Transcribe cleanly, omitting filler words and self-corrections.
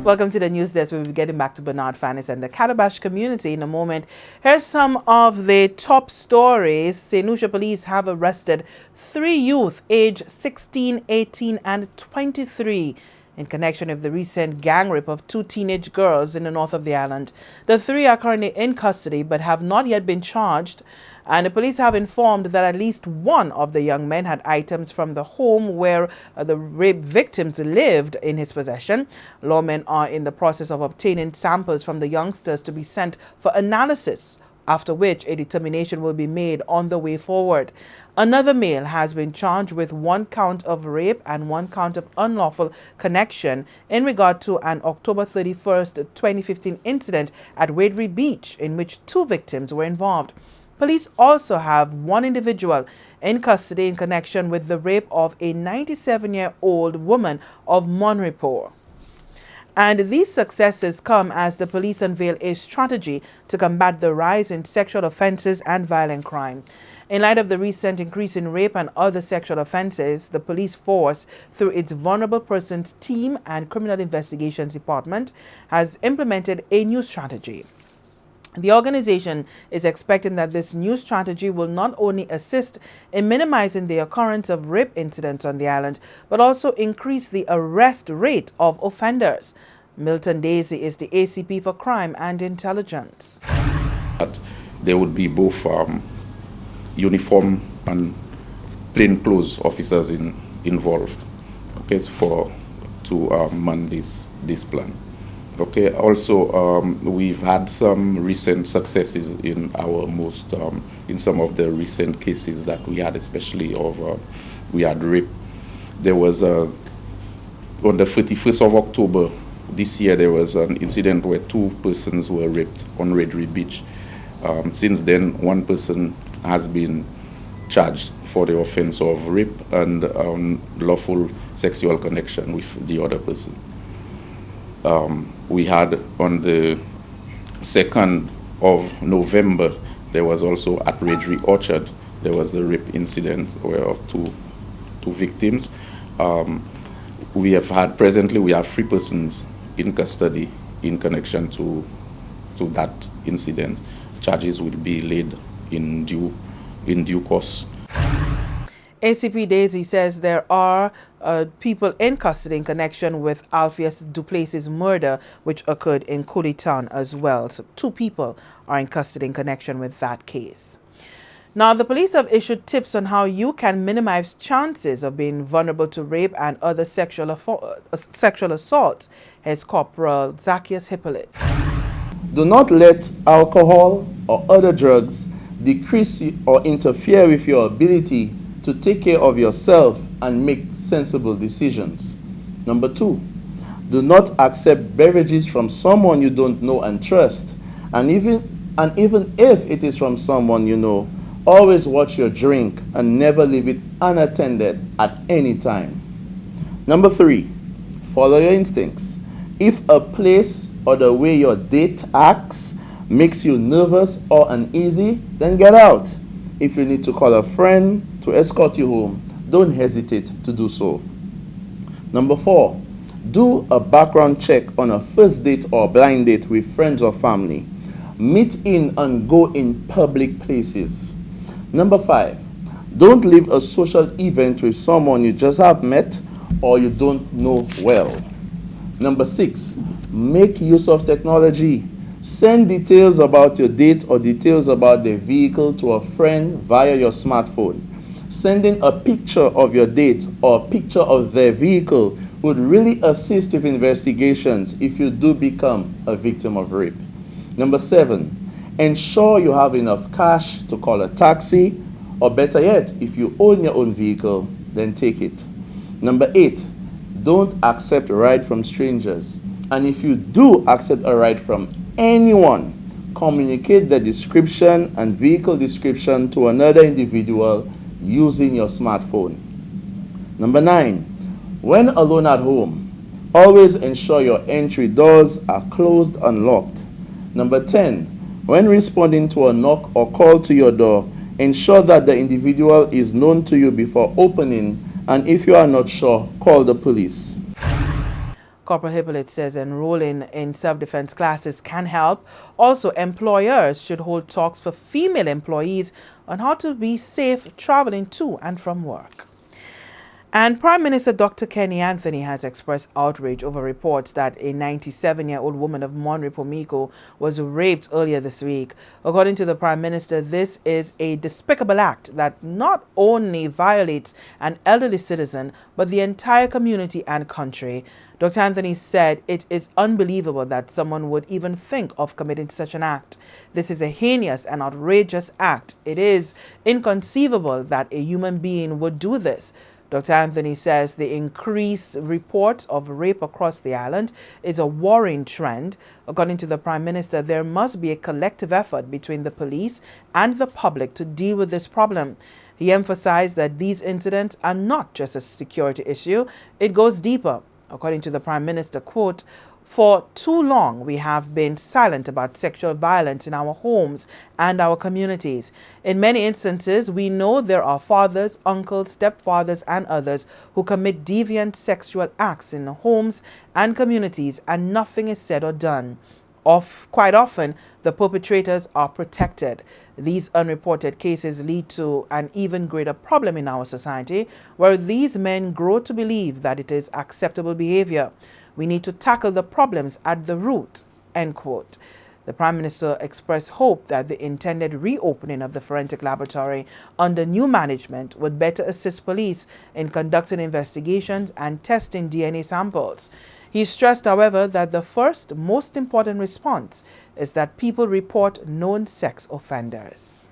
Welcome to the news desk. We'll be getting back to Bernard Fannis and the Calabash community in a moment. Here's some of the top stories. St. Lucia police have arrested 3 youth aged 16, 18 and 23 in connection with the recent gang rape of 2 teenage girls in the north of the island. The 3 are currently in custody but have not yet been charged, and the police have informed that at least one of the young men had items from the home where the rape victims lived in his possession. Lawmen are in the process of obtaining samples from the youngsters to be sent for analysis, after which a determination will be made on the way forward. Another male has been charged with 1 count of rape and 1 count of unlawful connection in regard to an October 31st, 2015 incident at Arresred Beach in which 2 victims were involved. Police also have 1 individual in custody in connection with the rape of a 97-year-old woman of Monreport. And these successes come as the police unveil a strategy to combat the rise in sexual offenses and violent crime. In light of the recent increase in rape and other sexual offenses, the police force, through its Vulnerable Persons Team and Criminal Investigations Department, has implemented a new strategy. The organization is expecting that this new strategy will not only assist in minimizing the occurrence of rape incidents on the island, but also increase the arrest rate of offenders. Milton Daisy is the ACP for Crime and Intelligence. There would be both uniform and plainclothes officers involved, okay, to man this plan. Okay. Also, we've had some recent successes in in some of the recent cases that we had, especially we had rape. There was on the 31st of October this year, there was an incident where 2 persons were raped on Arresred Beach. Since then, 1 person has been charged for the offense of rape and lawful sexual connection with the other person. We had on the 2nd of November, there was also at Arresred Orchard, there was the rape incident where of two victims. Presently we have 3 persons in custody in connection to that incident. Charges will be laid in due course. ACP Daisy says there are people in custody in connection with Alpheus Duplessis' murder, which occurred in Cooley Town as well. So 2 people are in custody in connection with that case. Now, the police have issued tips on how you can minimize chances of being vulnerable to rape and other sexual assaults. Here's Corporal Zacchaeus Hippolyte. Do not let alcohol or other drugs decrease or interfere with your ability to take care of yourself and make sensible decisions. Number 2, do not accept beverages from someone you don't know and trust. And even if it is from someone you know, always watch your drink and never leave it unattended at any time. Number 3, follow your instincts. If a place or the way your date acts makes you nervous or uneasy, then get out. If you need to call a friend to escort you home, don't hesitate to do so. Number 4, do a background check on a first date or blind date with friends or family. Meet in and go in public places. Number 5, don't leave a social event with someone you just have met or you don't know well. Number 6, make use of technology. Send details about your date or details about the vehicle to a friend via your smartphone. Sending a picture of your date or a picture of their vehicle would really assist with investigations if you do become a victim of rape. Number 7, ensure you have enough cash to call a taxi, or better yet, if you own your own vehicle, then take it. Number 8, don't accept a ride from strangers. And if you do accept a ride from anyone, communicate the description and vehicle description to another individual using your smartphone. Number 9, when alone at home, always ensure your entry doors are closed and locked. Number 10, when responding to a knock or call to your door, ensure that the individual is known to you before opening, and if you are not sure, call the police. Corporal Hippolyte says enrolling in self-defense classes can help. Also, employers should hold talks for female employees on how to be safe traveling to and from work. And Prime Minister Dr. Kenny Anthony has expressed outrage over reports that a 97-year-old woman of Monri Pomiko was raped earlier this week. According to the Prime Minister, this is a despicable act that not only violates an elderly citizen, but the entire community and country. Dr. Anthony said it is unbelievable that someone would even think of committing such an act. This is a heinous and outrageous act. It is inconceivable that a human being would do this. Dr. Anthony says the increased reports of rape across the island is a worrying trend. According to the Prime Minister, there must be a collective effort between the police and the public to deal with this problem. He emphasized that these incidents are not just a security issue, it goes deeper. According to the Prime Minister, quote, "For too long, we have been silent about sexual violence in our homes and our communities. In many instances, we know there are fathers, uncles, stepfathers, and others who commit deviant sexual acts in homes and communities, and nothing is said or done. Quite often, the perpetrators are protected. These unreported cases lead to an even greater problem in our society, where these men grow to believe that it is acceptable behavior. We need to tackle the problems at the root," end quote. The Prime Minister expressed hope that the intended reopening of the forensic laboratory under new management would better assist police in conducting investigations and testing DNA samples. He stressed, however, that the first, most important response is that people report known sex offenders.